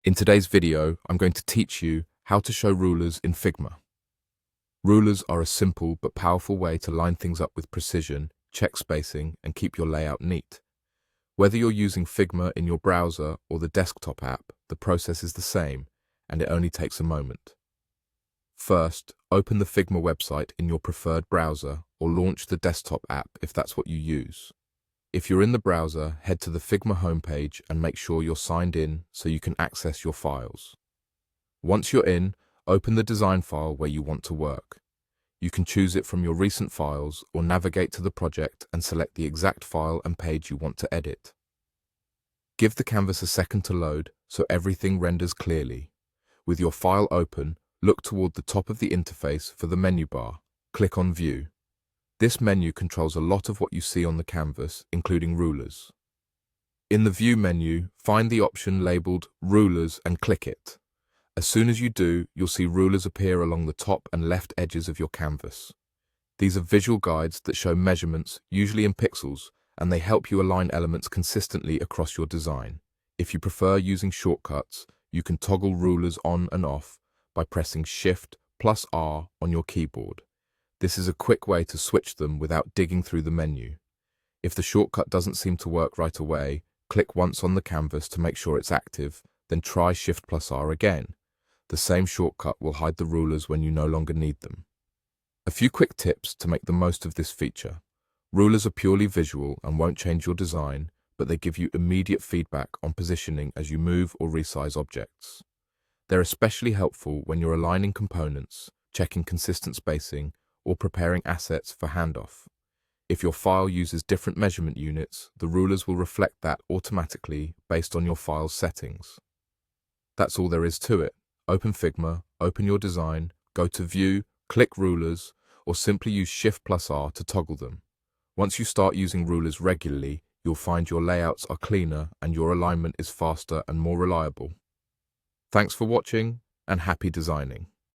In today's video, I'm going to teach you how to show rulers in Figma. Rulers are a simple but powerful way to line things up with precision, check spacing, and keep your layout neat. Whether you're using Figma in your browser or the desktop app, the process is the same, and it only takes a moment. First, open the Figma website in your preferred browser or launch the desktop app if that's what you use. If you're in the browser, head to the Figma homepage and make sure you're signed in so you can access your files. Once you're in, open the design file where you want to work. You can choose it from your recent files or navigate to the project and select the exact file and page you want to edit. Give the canvas a second to load so everything renders clearly. With your file open, look toward the top of the interface for the menu bar. Click on View. This menu controls a lot of what you see on the canvas, including rulers. In the View menu, find the option labeled Rulers and click it. As soon as you do, you'll see rulers appear along the top and left edges of your canvas. These are visual guides that show measurements, usually in pixels, and they help you align elements consistently across your design. If you prefer using shortcuts, you can toggle rulers on and off by pressing Shift+R on your keyboard. This is a quick way to switch them without digging through the menu. If the shortcut doesn't seem to work right away, click once on the canvas to make sure it's active, then try Shift+R again. The same shortcut will hide the rulers when you no longer need them. A few quick tips to make the most of this feature. Rulers are purely visual and won't change your design, but they give you immediate feedback on positioning as you move or resize objects. They're especially helpful when you're aligning components, checking consistent spacing, or preparing assets for handoff. If your file uses different measurement units, the rulers will reflect that automatically based on your file's settings. That's all there is to it. Open Figma, open your design, go to View, click Rulers, or simply use Shift+R to toggle them. Once you start using rulers regularly, you'll find your layouts are cleaner and your alignment is faster and more reliable. Thanks for watching, and happy designing.